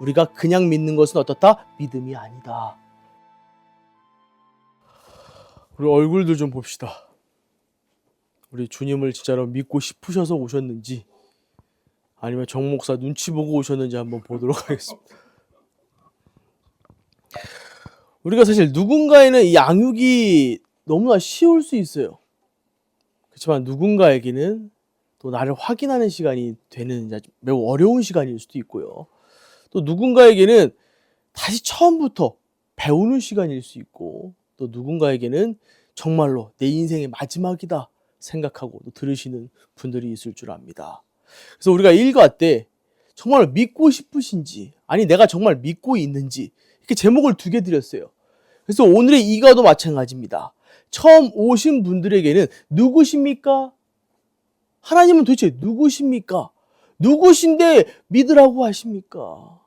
우리가 그냥 믿는 것은 어떻다? 믿음이 아니다. 우리 얼굴들 좀 봅시다. 우리 주님을 진짜로 믿고 싶으셔서 오셨는지 아니면 정 목사 눈치 보고 오셨는지 한번 보도록 하겠습니다. 우리가 사실 누군가에는 이 양육이 너무나 쉬울 수 있어요. 그렇지만 누군가에게는 또 나를 확인하는 시간이 되는 매우 어려운 시간일 수도 있고요. 또 누군가에게는 다시 처음부터 배우는 시간일 수 있고, 또 누군가에게는 정말로 내 인생의 마지막이다 생각하고 또 들으시는 분들이 있을 줄 압니다. 그래서 우리가 일과 때 정말 믿고 싶으신지, 아니 내가 정말 믿고 있는지 이렇게 제목을 2개 드렸어요. 그래서 오늘의 이가도 마찬가지입니다. 처음 오신 분들에게는 누구십니까? 하나님은 도대체 누구십니까? 누구신데 믿으라고 하십니까?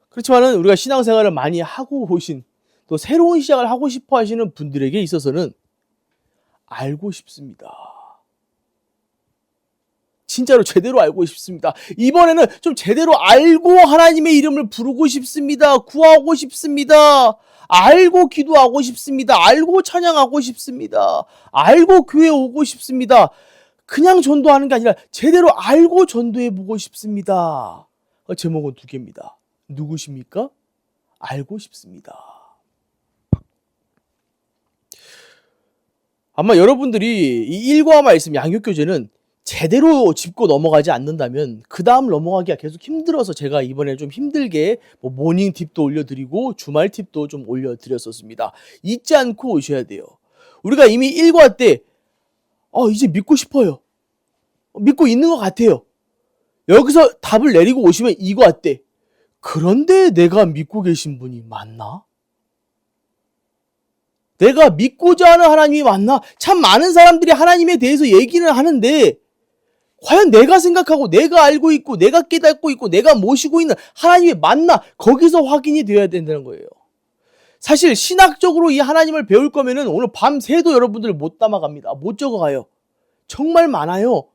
그렇지만은 우리가 신앙생활을 많이 하고 오신, 또 새로운 시작을 하고 싶어 하시는 분들에게 있어서는 알고 싶습니다. 진짜로 제대로 알고 싶습니다. 이번에는 좀 제대로 알고 하나님의 이름을 부르고 싶습니다. 구하고 싶습니다. 알고 기도하고 싶습니다. 알고 찬양하고 싶습니다. 알고 교회 오고 싶습니다. 그냥 전도하는 게 아니라 제대로 알고 전도해보고 싶습니다. 제목은 2개입니다. 누구십니까? 알고 싶습니다. 아마 여러분들이 이 일과 말씀 양육교재는 제대로 짚고 넘어가지 않는다면 그 다음 넘어가기가 계속 힘들어서 제가 이번에 좀 힘들게 모닝 팁도 올려드리고 주말 팁도 좀 올려드렸었습니다. 잊지 않고 오셔야 돼요. 우리가 이미 일과 때 이제 믿고 싶어요. 믿고 있는 것 같아요. 여기서 답을 내리고 오시면 이과 때, 그런데 내가 믿고 계신 분이 맞나? 내가 믿고자 하는 하나님이 맞나? 참 많은 사람들이 하나님에 대해서 얘기는 하는데 과연 내가 생각하고 내가 알고 있고 내가 깨닫고 있고 내가 모시고 있는 하나님이 맞나? 거기서 확인이 되어야 된다는 거예요. 사실 신학적으로 이 하나님을 배울 거면은 오늘 밤새도 여러분들 못 담아갑니다. 못 적어가요. 정말 많아요.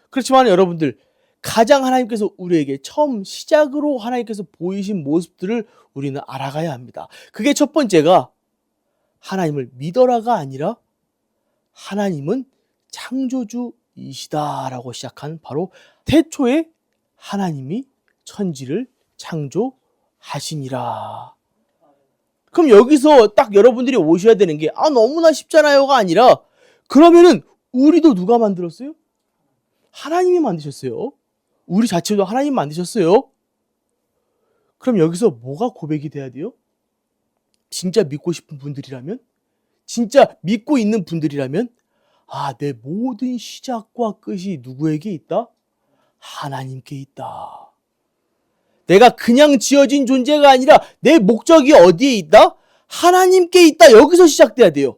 그렇지만 여러분들, 가장 하나님께서 우리에게 처음 시작으로 하나님께서 보이신 모습들을 우리는 알아가야 합니다. 그게 첫 번째가 하나님을 믿어라가 아니라 하나님은 창조주이시다라고 시작한 바로 태초에 하나님이 천지를 창조하시니라. 그럼 여기서 딱 여러분들이 오셔야 되는 게 너무나 쉽잖아요가 아니라, 그러면은 우리도 누가 만들었어요? 하나님이 만드셨어요. 우리 자체도 하나님 만드셨어요. 그럼 여기서 뭐가 고백이 돼야 돼요? 진짜 믿고 싶은 분들이라면, 진짜 믿고 있는 분들이라면, 내 모든 시작과 끝이 누구에게 있다? 하나님께 있다. 내가 그냥 지어진 존재가 아니라 내 목적이 어디에 있다? 하나님께 있다. 여기서 시작돼야 돼요.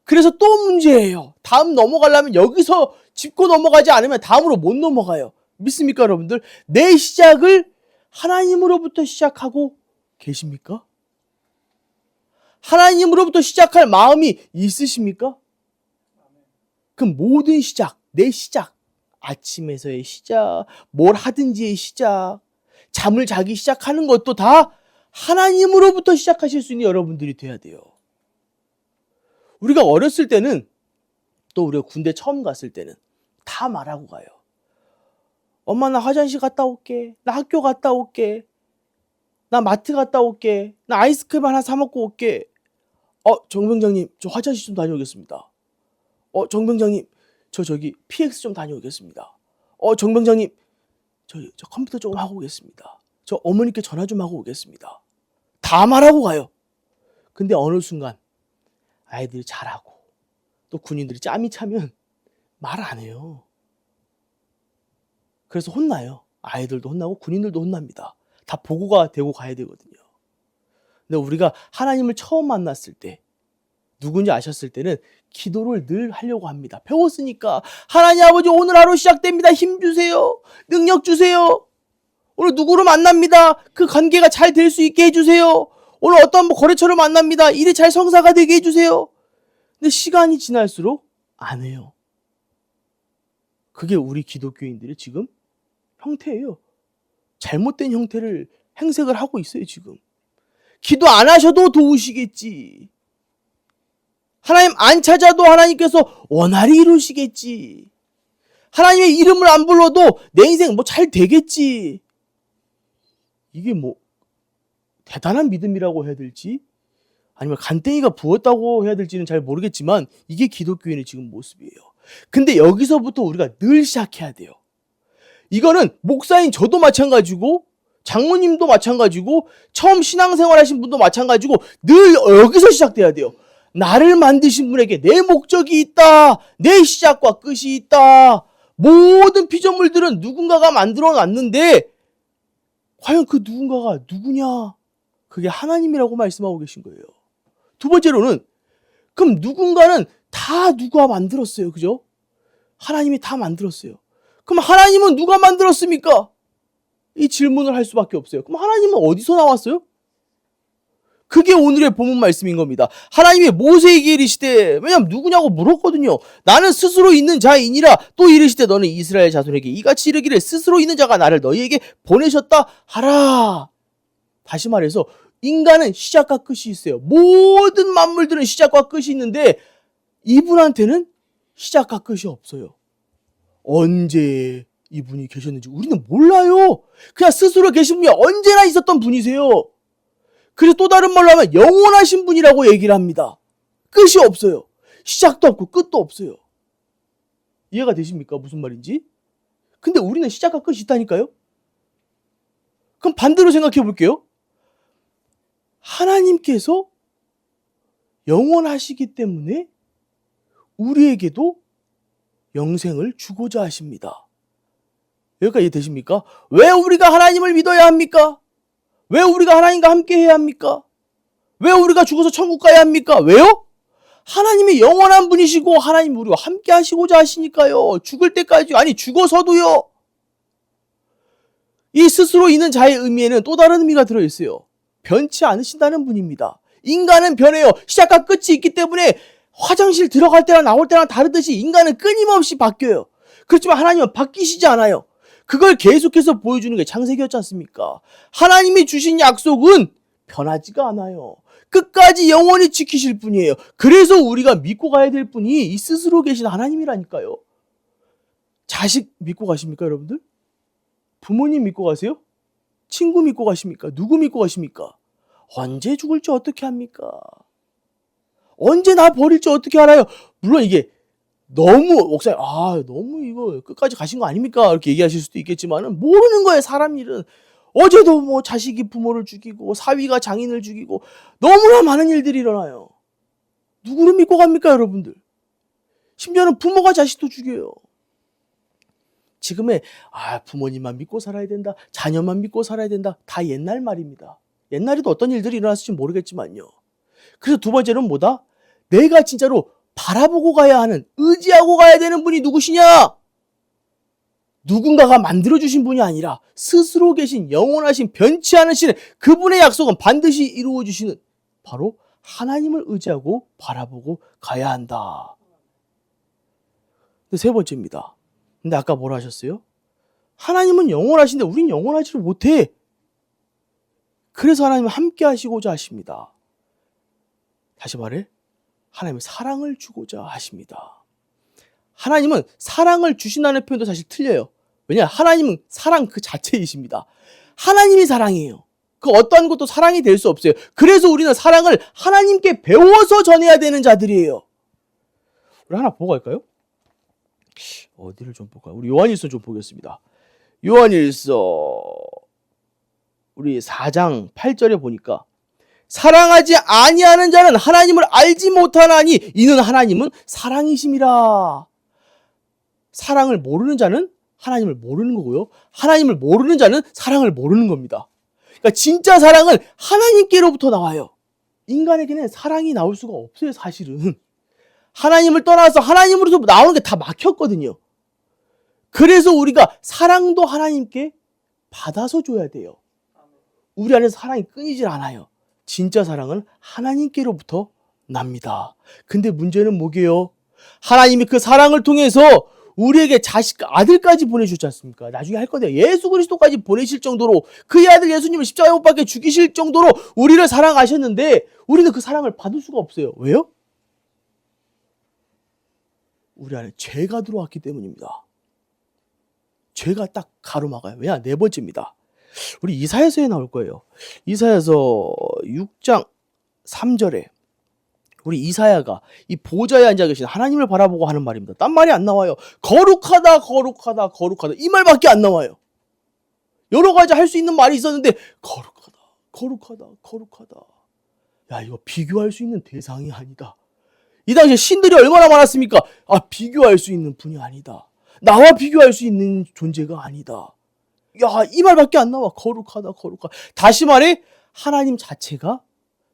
그래서 또 문제예요. 다음 넘어가려면 여기서 짚고 넘어가지 않으면 다음으로 못 넘어가요. 믿습니까, 여러분들? 내 시작을 하나님으로부터 시작하고 계십니까? 하나님으로부터 시작할 마음이 있으십니까? 그럼 모든 시작, 내 시작, 아침에서의 시작, 뭘 하든지의 시작, 잠을 자기 시작하는 것도 다 하나님으로부터 시작하실 수 있는 여러분들이 돼야 돼요. 우리가 어렸을 때는, 또 우리가 군대 처음 갔을 때는 다 말하고 가요. 엄마, 나 화장실 갔다 올게. 나 학교 갔다 올게. 나 마트 갔다 올게. 나 아이스크림 하나 사 먹고 올게. 정병장님, 저 화장실 좀 다녀오겠습니다. 정병장님, 저기 PX 좀 다녀오겠습니다. 정병장님, 저 컴퓨터 조금 하고 오겠습니다. 저 어머니께 전화 좀 하고 오겠습니다. 다 말하고 가요. 근데 어느 순간 아이들이 잘하고 또 군인들이 짬이 차면 말 안 해요. 그래서 혼나요. 아이들도 혼나고 군인들도 혼납니다. 다 보고가 되고 가야 되거든요. 근데 우리가 하나님을 처음 만났을 때, 누군지 아셨을 때는 기도를 늘 하려고 합니다. 배웠으니까. 하나님 아버지, 오늘 하루 시작됩니다. 힘 주세요. 능력 주세요. 오늘 누구를 만납니다. 그 관계가 잘 될 수 있게 해주세요. 오늘 어떤 거래처를 만납니다. 일이 잘 성사가 되게 해주세요. 근데 시간이 지날수록 안 해요. 그게 우리 기독교인들의 지금 형태예요. 잘못된 형태를 행색을 하고 있어요, 지금. 기도 안 하셔도 도우시겠지. 하나님 안 찾아도 하나님께서 원활히 이루시겠지. 하나님의 이름을 안 불러도 내 인생 뭐 잘 되겠지. 이게 뭐 대단한 믿음이라고 해야 될지 아니면 간땡이가 부었다고 해야 될지는 잘 모르겠지만 이게 기독교인의 지금 모습이에요. 근데 여기서부터 우리가 늘 시작해야 돼요. 이거는 목사인 저도 마찬가지고 장모님도 마찬가지고 처음 신앙생활 하신 분도 마찬가지고 늘 여기서 시작돼야 돼요. 나를 만드신 분에게 내 목적이 있다. 내 시작과 끝이 있다. 모든 피조물들은 누군가가 만들어 놨는데 과연 그 누군가가 누구냐? 그게 하나님이라고 말씀하고 계신 거예요. 두 번째로는 그럼 누군가는 다 누가 만들었어요. 그죠? 하나님이 다 만들었어요. 그럼 하나님은 누가 만들었습니까? 이 질문을 할 수밖에 없어요. 그럼 하나님은 어디서 나왔어요? 그게 오늘의 본문 말씀인 겁니다. 하나님이 모세에게 이르시되, 왜냐면 누구냐고 물었거든요. 나는 스스로 있는 자이니라. 또 이르시되 너는 이스라엘 자손에게 이같이 이르기를 스스로 있는 자가 나를 너희에게 보내셨다 하라. 다시 말해서 인간은 시작과 끝이 있어요. 모든 만물들은 시작과 끝이 있는데 이분한테는 시작과 끝이 없어요. 언제 이분이 계셨는지 우리는 몰라요. 그냥 스스로 계신 분이 언제나 있었던 분이세요. 그래서 또 다른 말로 하면 영원하신 분이라고 얘기를 합니다. 끝이 없어요. 시작도 없고 끝도 없어요. 이해가 되십니까? 무슨 말인지? 근데 우리는 시작과 끝이 있다니까요? 그럼 반대로 생각해 볼게요. 하나님께서 영원하시기 때문에 우리에게도 영생을 주고자 하십니다. 여기까지 이해되십니까? 왜 우리가 하나님을 믿어야 합니까? 왜 우리가 하나님과 함께 해야 합니까? 왜 우리가 죽어서 천국 가야 합니까? 왜요? 하나님이 영원한 분이시고 하나님 우리와 함께 하시고자 하시니까요. 죽을 때까지, 아니 죽어서도요. 이 스스로 있는 자의 의미에는 또 다른 의미가 들어있어요. 변치 않으신다는 분입니다. 인간은 변해요. 시작과 끝이 있기 때문에 화장실 들어갈 때랑 나올 때랑 다르듯이 인간은 끊임없이 바뀌어요. 그렇지만 하나님은 바뀌시지 않아요. 그걸 계속해서 보여주는 게 창세기였지 않습니까? 하나님이 주신 약속은 변하지가 않아요. 끝까지 영원히 지키실 분이에요. 그래서 우리가 믿고 가야 될 분이 이 스스로 계신 하나님이라니까요. 자식 믿고 가십니까, 여러분들? 부모님 믿고 가세요? 친구 믿고 가십니까? 누구 믿고 가십니까? 언제 죽을지 어떻게 합니까? 언제 나 버릴지 어떻게 알아요? 물론 이게 너무 목사님 너무 이거 끝까지 가신 거 아닙니까? 이렇게 얘기하실 수도 있겠지만은 모르는 거예요. 사람 일은. 어제도 뭐 자식이 부모를 죽이고 사위가 장인을 죽이고 너무나 많은 일들이 일어나요. 누구를 믿고 갑니까, 여러분들? 심지어는 부모가 자식도 죽여요. 지금의 부모님만 믿고 살아야 된다. 자녀만 믿고 살아야 된다. 다 옛날 말입니다. 옛날에도 어떤 일들이 일어났을지 모르겠지만요. 그래서 두 번째는 뭐다? 내가 진짜로 바라보고 가야 하는, 의지하고 가야 되는 분이 누구시냐? 누군가가 만들어주신 분이 아니라 스스로 계신 영원하신 변치 않으시는 그분의 약속은 반드시 이루어주시는 바로 하나님을 의지하고 바라보고 가야 한다. 세 번째입니다. 근데 아까 뭐라 하셨어요? 하나님은 영원하신데 우린 영원하지를 못해. 그래서 하나님은 함께 하시고자 하십니다. 다시 말해, 하나님은 사랑을 주고자 하십니다. 하나님은 사랑을 주신다는 표현도 사실 틀려요. 왜냐? 하나님은 사랑 그 자체이십니다. 하나님이 사랑이에요. 그 어떠한 것도 사랑이 될 수 없어요. 그래서 우리는 사랑을 하나님께 배워서 전해야 되는 자들이에요. 우리 하나 보고 갈까요? 어디를 좀 볼까요? 우리 요한일서 좀 보겠습니다. 요한일서 우리 4장 8절에 보니까 사랑하지 아니하는 자는 하나님을 알지 못하나니 이는 하나님은 사랑이심이라. 사랑을 모르는 자는 하나님을 모르는 거고요. 하나님을 모르는 자는 사랑을 모르는 겁니다. 그러니까 진짜 사랑은 하나님께로부터 나와요. 인간에게는 사랑이 나올 수가 없어요, 사실은. 하나님을 떠나서 하나님으로부터 나오는 게 다 막혔거든요. 그래서 우리가 사랑도 하나님께 받아서 줘야 돼요. 우리 안에서 사랑이 끊이질 않아요. 진짜 사랑은 하나님께로부터 납니다. 근데 문제는 뭐게요? 하나님이 그 사랑을 통해서 우리에게 자식, 아들까지 보내주셨지 않습니까? 나중에 할 건데 예수 그리스도까지 보내실 정도로 그의 아들 예수님을 십자가에 못 박혀 죽이실 정도로 우리를 사랑하셨는데 우리는 그 사랑을 받을 수가 없어요. 왜요? 우리 안에 죄가 들어왔기 때문입니다. 죄가 딱 가로막아요. 왜냐? 네 번째입니다. 우리 이사야서에 나올 거예요. 이사야서 6장 3절에 우리 이사야가 이 보좌에 앉아 계신 하나님을 바라보고 하는 말입니다. 딴 말이 안 나와요. 거룩하다, 거룩하다, 거룩하다. 이 말밖에 안 나와요. 여러 가지 할 수 있는 말이 있었는데 거룩하다, 거룩하다, 거룩하다. 야, 이거 비교할 수 있는 대상이 아니다. 이 당시에 신들이 얼마나 많았습니까? 아, 비교할 수 있는 분이 아니다. 나와 비교할 수 있는 존재가 아니다. 야, 이 말밖에 안 나와. 거룩하다, 거룩하다. 다시 말해 하나님 자체가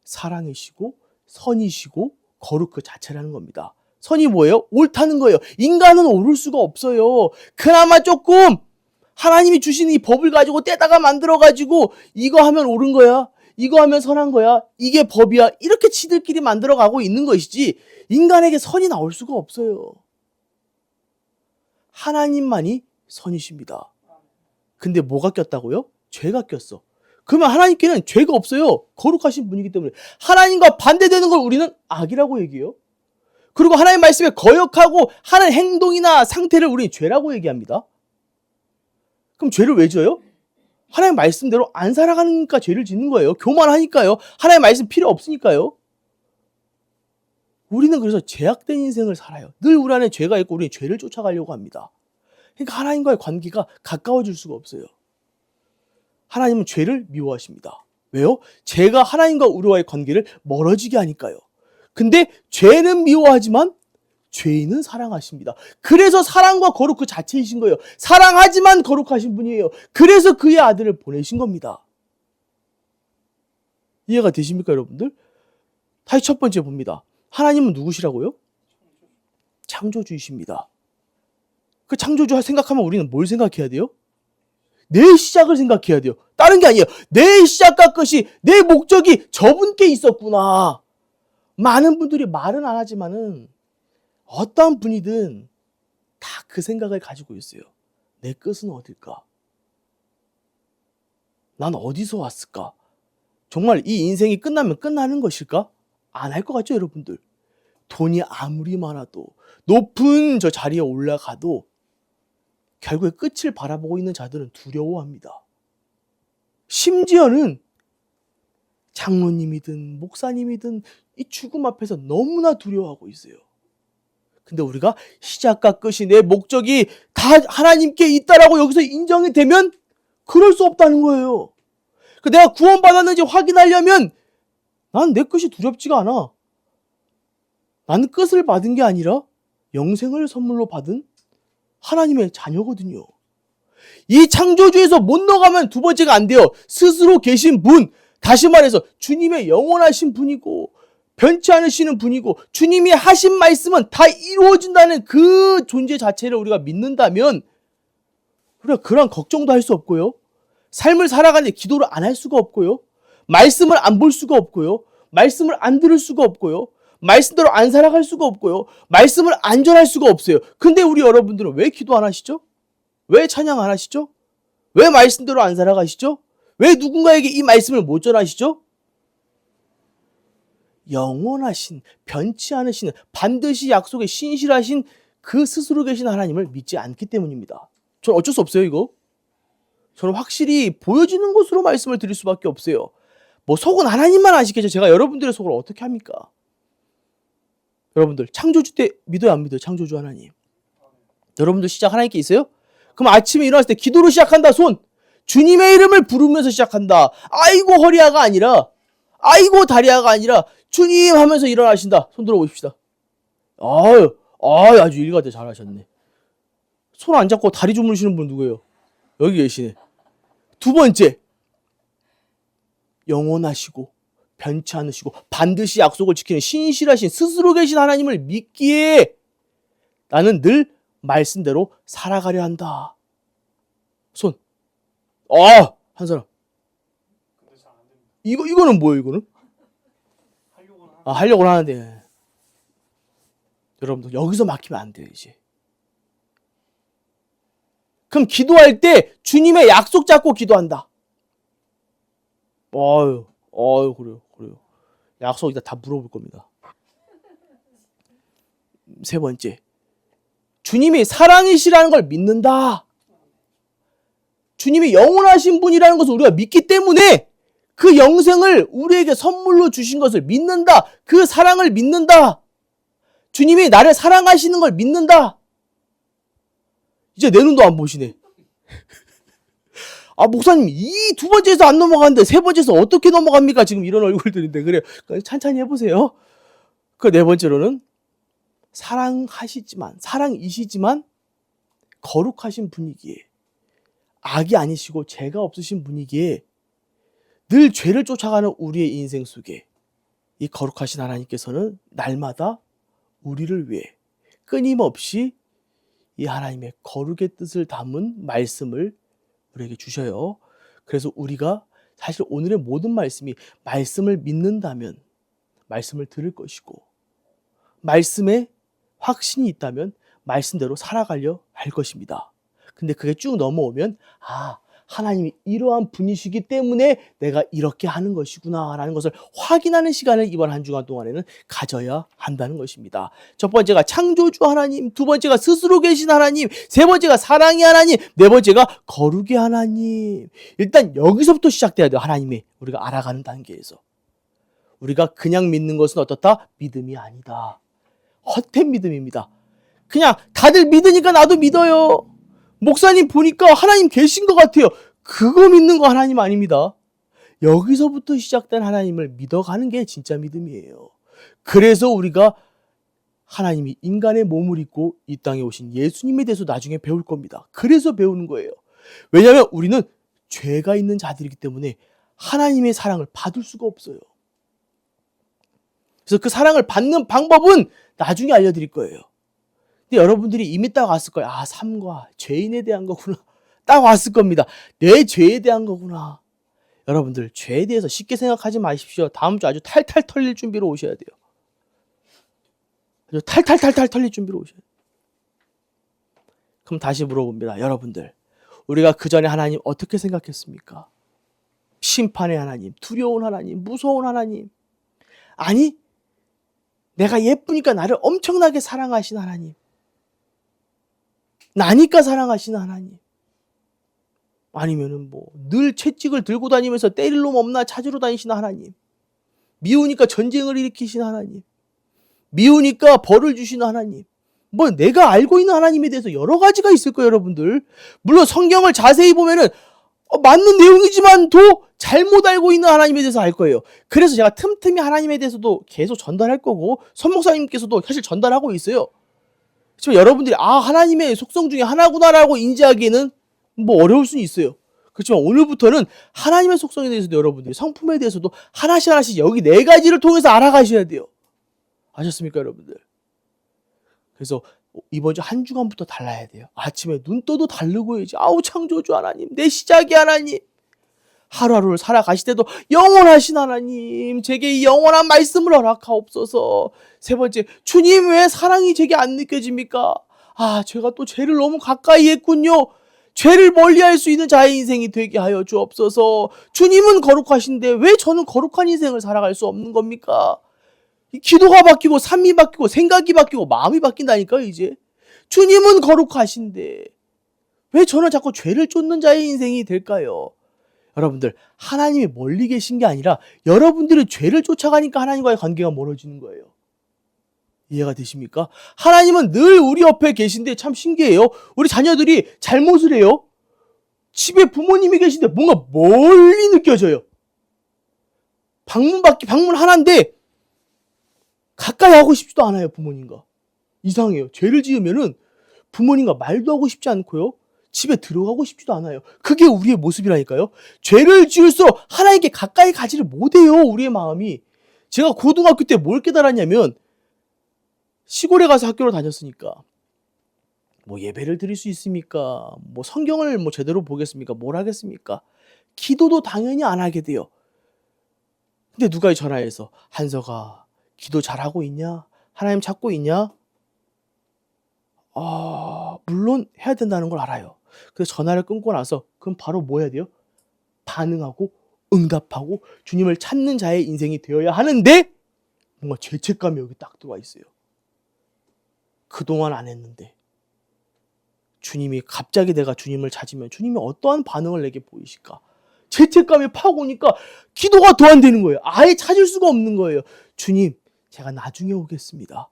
사랑이시고 선이시고 거룩 그 자체라는 겁니다. 선이 뭐예요? 옳다는 거예요. 인간은 옳을 수가 없어요. 그나마 조금 하나님이 주신 이 법을 가지고 떼다가 만들어가지고 이거 하면 옳은 거야. 이거 하면 선한 거야. 이게 법이야. 이렇게 지들끼리 만들어가고 있는 것이지 인간에게 선이 나올 수가 없어요. 하나님만이 선이십니다. 근데 뭐가 꼈다고요? 죄가 꼈어. 그러면 하나님께는 죄가 없어요. 거룩하신 분이기 때문에. 하나님과 반대되는 걸 우리는 악이라고 얘기해요. 그리고 하나님 말씀에 거역하고 하는 행동이나 상태를 우리는 죄라고 얘기합니다. 그럼 죄를 왜 져요? 하나님 말씀대로 안 살아가니까 죄를 짓는 거예요. 교만하니까요. 하나님 말씀 필요 없으니까요. 우리는 그래서 죄악된 인생을 살아요. 늘 우리 안에 죄가 있고 우리는 죄를 쫓아가려고 합니다. 그러니까 하나님과의 관계가 가까워질 수가 없어요. 하나님은 죄를 미워하십니다. 왜요? 죄가 하나님과 우리와의 관계를 멀어지게 하니까요. 근데 죄는 미워하지만 죄인은 사랑하십니다. 그래서 사랑과 거룩 그 자체이신 거예요. 사랑하지만 거룩하신 분이에요. 그래서 그의 아들을 보내신 겁니다. 이해가 되십니까, 여러분들? 다시 첫 번째 봅니다. 하나님은 누구시라고요? 창조주이십니다. 그 창조주 생각하면 우리는 뭘 생각해야 돼요? 내 시작을 생각해야 돼요. 다른 게 아니에요. 내 시작과 끝이, 내 목적이 저분께 있었구나. 많은 분들이 말은 안 하지만은 어떠한 분이든 다 그 생각을 가지고 있어요. 내 끝은 어딜까? 난 어디서 왔을까? 정말 이 인생이 끝나면 끝나는 것일까? 안 할 것 같죠, 여러분들? 돈이 아무리 많아도 높은 저 자리에 올라가도 결국에 끝을 바라보고 있는 자들은 두려워합니다. 심지어는 장로님이든 목사님이든 이 죽음 앞에서 너무나 두려워하고 있어요. 근데 우리가 시작과 끝이 내 목적이 다 하나님께 있다라고 여기서 인정이 되면 그럴 수 없다는 거예요. 내가 구원받았는지 확인하려면 난 내 끝이 두렵지가 않아. 나는 끝을 받은 게 아니라 영생을 선물로 받은 하나님의 자녀거든요. 이 창조주에서 못 나가면 두 번째가 안 돼요. 스스로 계신 분, 다시 말해서 주님의 영원하신 분이고 변치 않으시는 분이고 주님이 하신 말씀은 다 이루어진다는 그 존재 자체를 우리가 믿는다면 우리가 그런 걱정도 할 수 없고요. 삶을 살아가는데 기도를 안 할 수가 없고요. 말씀을 안 볼 수가 없고요. 말씀을 안 들을 수가 없고요. 말씀대로 안 살아갈 수가 없고요. 말씀을 안 전할 수가 없어요. 근데 우리 여러분들은 왜 기도 안 하시죠? 왜 찬양 안 하시죠? 왜 말씀대로 안 살아가시죠? 왜 누군가에게 이 말씀을 못 전하시죠? 영원하신, 변치 않으시는, 반드시 약속에 신실하신 그 스스로 계신 하나님을 믿지 않기 때문입니다. 저는 어쩔 수 없어요, 이거. 저는 확실히 보여지는 것으로 말씀을 드릴 수밖에 없어요. 뭐 속은 하나님만 아시겠죠. 제가 여러분들의 속을 어떻게 합니까? 여러분들 창조주 때 믿어요, 안 믿어요? 창조주 하나님. 여러분들 시작 하나님께 있어요? 그럼 아침에 일어났을 때 기도로 시작한다. 손. 주님의 이름을 부르면서 시작한다. 아이고 허리야가 아니라, 아이고 다리야가 아니라 주님 하면서 일어나신다. 손 들어보십시다. 아유 아주 일가대 잘하셨네. 손 안 잡고 다리 주무시는 분 누구예요? 여기 계시네. 두 번째, 영원하시고 변치 않으시고 반드시 약속을 지키는 신실하신 스스로 계신 하나님을 믿기에 나는 늘 말씀대로 살아가려 한다. 손. 한 사람. 이거는 뭐예요, 이거는? 하려고 하는데. 여러분들, 여기서 막히면 안 돼요, 이제. 그럼 기도할 때 주님의 약속 잡고 기도한다. 그래요. 약속 이따 다 물어볼 겁니다. 세 번째, 주님이 사랑이시라는 걸 믿는다. 주님이 영원하신 분이라는 것을 우리가 믿기 때문에 그 영생을 우리에게 선물로 주신 것을 믿는다. 그 사랑을 믿는다. 주님이 나를 사랑하시는 걸 믿는다. 이제 내 눈도 안 보시네. 목사님, 이 두 번째에서 안 넘어가는데 세 번째에서 어떻게 넘어갑니까? 지금 이런 얼굴들인데. 그래요. 찬찬히 해보세요. 그 네 번째로는 사랑이시지만 거룩하신 분이기에, 악이 아니시고 죄가 없으신 분이기에 늘 죄를 쫓아가는 우리의 인생 속에 이 거룩하신 하나님께서는 날마다 우리를 위해 끊임없이 이 하나님의 거룩의 뜻을 담은 말씀을 우리에게 주셔요. 그래서 우리가 사실 오늘의 모든 말씀이 말씀을 믿는다면 말씀을 들을 것이고, 말씀에 확신이 있다면 말씀대로 살아가려 할 것입니다. 근데 그게 쭉 넘어오면 하나님이 이러한 분이시기 때문에 내가 이렇게 하는 것이구나 라는 것을 확인하는 시간을 이번 한 주간 동안에는 가져야 한다는 것입니다. 첫 번째가 창조주 하나님, 두 번째가 스스로 계신 하나님, 세 번째가 사랑의 하나님, 네 번째가 거룩의 하나님. 일단 여기서부터 시작돼야 돼요. 하나님의 우리가 알아가는 단계에서. 우리가 그냥 믿는 것은 어떻다? 믿음이 아니다. 헛된 믿음입니다. 그냥 다들 믿으니까 나도 믿어요. 목사님 보니까 하나님 계신 것 같아요. 그거 믿는 거 하나님 아닙니다. 여기서부터 시작된 하나님을 믿어가는 게 진짜 믿음이에요. 그래서 우리가 하나님이 인간의 몸을 입고 이 땅에 오신 예수님에 대해서 나중에 배울 겁니다. 그래서 배우는 거예요. 왜냐하면 우리는 죄가 있는 자들이기 때문에 하나님의 사랑을 받을 수가 없어요. 그래서 그 사랑을 받는 방법은 나중에 알려드릴 거예요. 근데 여러분들이 이미 딱 왔을 거예요. 삶과 죄인에 대한 거구나. 딱 왔을 겁니다. 내 죄에 대한 거구나. 여러분들 죄에 대해서 쉽게 생각하지 마십시오. 다음 주 아주 탈탈 털릴 준비로 오셔야 돼요. 아주 탈탈 털릴 준비로 오셔야 돼요. 그럼 다시 물어봅니다. 여러분들, 우리가 그 전에 하나님 어떻게 생각했습니까? 심판의 하나님, 두려운 하나님, 무서운 하나님. 아니, 내가 예쁘니까 나를 엄청나게 사랑하신 하나님. 나니까 사랑하시는 하나님. 아니면은 늘 채찍을 들고 다니면서 때릴 놈 없나 찾으러 다니시는 하나님. 미우니까 전쟁을 일으키시는 하나님. 미우니까 벌을 주시는 하나님. 내가 알고 있는 하나님에 대해서 여러 가지가 있을 거예요, 여러분들. 물론 성경을 자세히 보면은 맞는 내용이지만 또 잘못 알고 있는 하나님에 대해서 알 거예요. 그래서 제가 틈틈이 하나님에 대해서도 계속 전달할 거고, 선목사님께서도 사실 전달하고 있어요. 하지만 여러분들이 하나님의 속성 중에 하나구나라고 인지하기에는 어려울 수는 있어요. 그렇지만 오늘부터는 하나님의 속성에 대해서도 여러분들이, 성품에 대해서도 하나씩 여기 네 가지를 통해서 알아가셔야 돼요. 아셨습니까, 여러분들? 그래서 이번 주 한 주간부터 달라야 돼요. 아침에 눈 떠도 다르고 해야지. 창조주 하나님, 내 시작이 하나님. 하루하루를 살아가실 때도 영원하신 하나님, 제게 이 영원한 말씀을 허락하옵소서. 세 번째, 주님 왜 사랑이 제게 안 느껴집니까? 제가 또 죄를 너무 가까이 했군요. 죄를 멀리할 수 있는 자의 인생이 되게 하여 주옵소서. 주님은 거룩하신데 왜 저는 거룩한 인생을 살아갈 수 없는 겁니까? 기도가 바뀌고 삶이 바뀌고 생각이 바뀌고 마음이 바뀐다니까요. 이제 주님은 거룩하신데 왜 저는 자꾸 죄를 쫓는 자의 인생이 될까요? 여러분들, 하나님이 멀리 계신 게 아니라 여러분들이 죄를 쫓아가니까 하나님과의 관계가 멀어지는 거예요. 이해가 되십니까? 하나님은 늘 우리 옆에 계신데 참 신기해요. 우리 자녀들이 잘못을 해요. 집에 부모님이 계신데 뭔가 멀리 느껴져요. 방문 하나인데 가까이 하고 싶지도 않아요, 부모님과. 이상해요. 죄를 지으면은 부모님과 말도 하고 싶지 않고요. 집에 들어가고 싶지도 않아요. 그게 우리의 모습이라니까요. 죄를 지을수록 하나님께 가까이 가지를 못해요, 우리의 마음이. 제가 고등학교 때 뭘 깨달았냐면, 시골에 가서 학교를 다녔으니까 예배를 드릴 수 있습니까? 성경을 제대로 보겠습니까? 뭘 하겠습니까? 기도도 당연히 안 하게 돼요. 근데 누가 전화해서, 한서가 기도 잘하고 있냐? 하나님 찾고 있냐? 물론 해야 된다는 걸 알아요. 그래서 전화를 끊고 나서 그럼 바로 뭐 해야 돼요? 반응하고 응답하고 주님을 찾는 자의 인생이 되어야 하는데 뭔가 죄책감이 여기 딱 들어와 있어요. 그동안 안 했는데 주님이 갑자기 내가 주님을 찾으면 주님이 어떠한 반응을 내게 보이실까? 죄책감이 팍 오니까 기도가 더 안 되는 거예요. 아예 찾을 수가 없는 거예요. 주님, 제가 나중에 오겠습니다.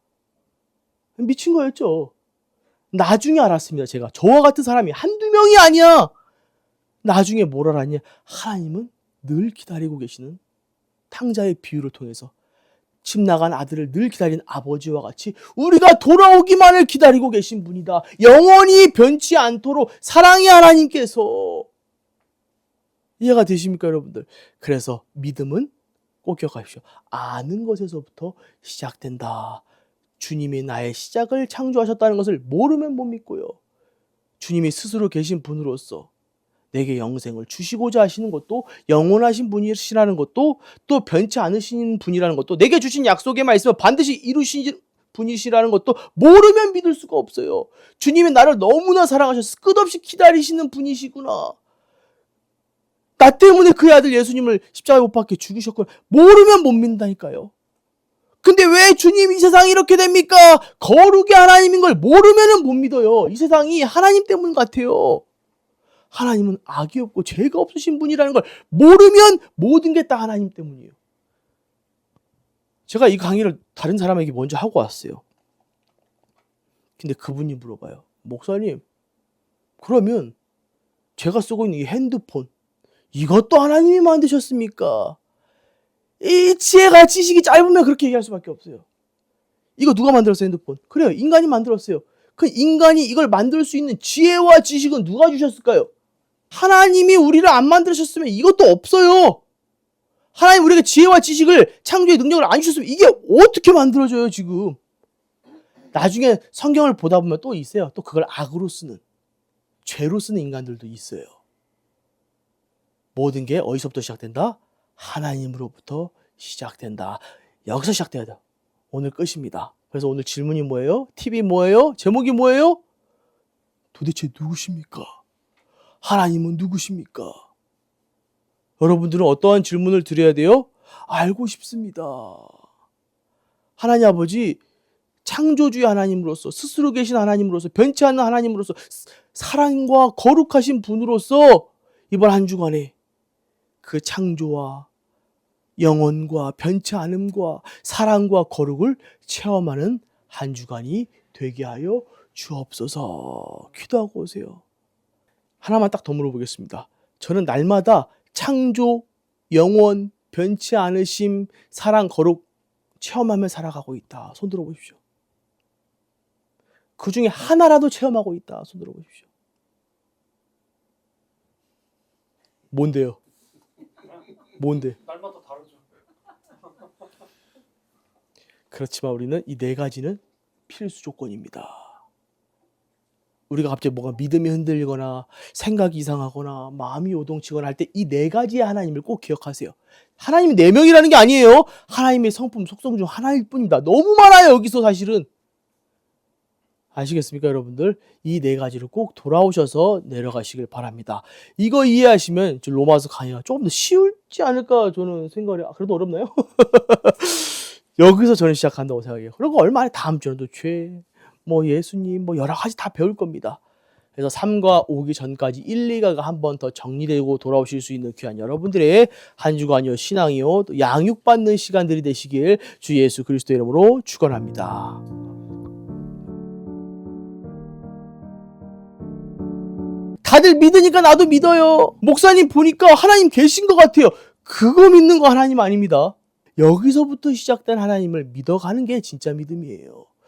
미친 거였죠. 나중에 알았습니다. 제가 저와 같은 사람이 한두 명이 아니야. 나중에 뭘 알았냐? 하나님은 늘 기다리고 계시는 탕자의 비유를 통해서 집 나간 아들을 늘 기다리는 아버지와 같이 우리가 돌아오기만을 기다리고 계신 분이다. 영원히 변치 않도록 사랑의 하나님께서. 이해가 되십니까, 여러분들? 그래서 믿음은 꼭 기억하십시오. 아는 것에서부터 시작된다. 주님이 나의 시작을 창조하셨다는 것을 모르면 못 믿고요. 주님이 스스로 계신 분으로서 내게 영생을 주시고자 하시는 것도, 영원하신 분이시라는 것도, 또 변치 않으신 분이라는 것도, 내게 주신 약속의 말씀을 반드시 이루신 분이시라는 것도 모르면 믿을 수가 없어요. 주님이 나를 너무나 사랑하셔서 끝없이 기다리시는 분이시구나. 나 때문에 그의 아들 예수님을 십자가에 못 박혀 죽이셨구나. 모르면 못 믿는다니까요. 근데 왜 주님 이 세상이 이렇게 됩니까? 거룩의 하나님인 걸 모르면 못 믿어요. 이 세상이 하나님 때문 같아요. 하나님은 악이 없고 죄가 없으신 분이라는 걸 모르면 모든 게 다 하나님 때문이에요. 제가 이 강의를 다른 사람에게 먼저 하고 왔어요. 근데 그분이 물어봐요. 목사님, 그러면 제가 쓰고 있는 이 핸드폰, 이것도 하나님이 만드셨습니까? 이 지혜가 지식이 짧으면 그렇게 얘기할 수밖에 없어요. 이거 누가 만들었어요, 핸드폰? 그래요, 인간이 만들었어요. 그 인간이 이걸 만들 수 있는 지혜와 지식은 누가 주셨을까요? 하나님이 우리를 안 만드셨으면 이것도 없어요. 하나님 우리에게 지혜와 지식을, 창조의 능력을 안 주셨으면 이게 어떻게 만들어져요, 지금? 나중에 성경을 보다 보면 또 있어요. 또 그걸 악으로 쓰는, 죄로 쓰는 인간들도 있어요. 모든 게 어디서부터 시작된다? 하나님으로부터 시작된다. 여기서 시작돼야 돼. 오늘 끝입니다. 그래서 오늘 질문이 뭐예요? 팁이 뭐예요? 제목이 뭐예요? 도대체 누구십니까? 하나님은 누구십니까? 여러분들은 어떠한 질문을 드려야 돼요? 알고 싶습니다. 하나님 아버지, 창조주의 하나님으로서, 스스로 계신 하나님으로서, 변치 않는 하나님으로서, 사랑과 거룩하신 분으로서 이번 한 주간에 그 창조와 영원과 변치 않음과 사랑과 거룩을 체험하는 한 주간이 되게 하여 주옵소서. 기도하고 오세요. 하나만 딱 더 물어보겠습니다. 저는 날마다 창조, 영원, 변치 않으심, 사랑, 거룩 체험하며 살아가고 있다. 손 들어보십시오. 그 중에 하나라도 체험하고 있다. 손 들어보십시오. 뭔데요? 뭔데? 날마다 다르죠. 그렇지만 우리는 이 네 가지는 필수 조건입니다. 우리가 갑자기 뭐가 믿음이 흔들리거나 생각이 이상하거나 마음이 요동치거나 할 때 이 네 가지의 하나님을 꼭 기억하세요. 하나님이 4명이라는 게 아니에요. 하나님의 성품, 속성 중 하나일 뿐입니다. 너무 많아요, 여기서 사실은. 아시겠습니까, 여러분들? 이 네 가지를 꼭 돌아오셔서 내려가시길 바랍니다. 이거 이해하시면 로마서 강의가 조금 더 쉬울지 않을까 저는 생각을 해요. 그래도 어렵나요? 여기서 저는 시작한다고 생각해요. 그리고 얼마 안에 다음 주는 또 죄, 예수님, 여러 가지 다 배울 겁니다. 그래서 3과 오기 전까지 1, 2가가 한 번 더 정리되고 돌아오실 수 있는 귀한 여러분들의 한 주간이요, 신앙이요, 또 양육받는 시간들이 되시길 주 예수 그리스도의 이름으로 축원합니다. 다들 믿으니까 나도 믿어요. 목사님 보니까 하나님 계신 것 같아요. 그거 믿는 거 하나님 아닙니다. 여기서부터 시작된 하나님을 믿어가는 게 진짜 믿음이에요.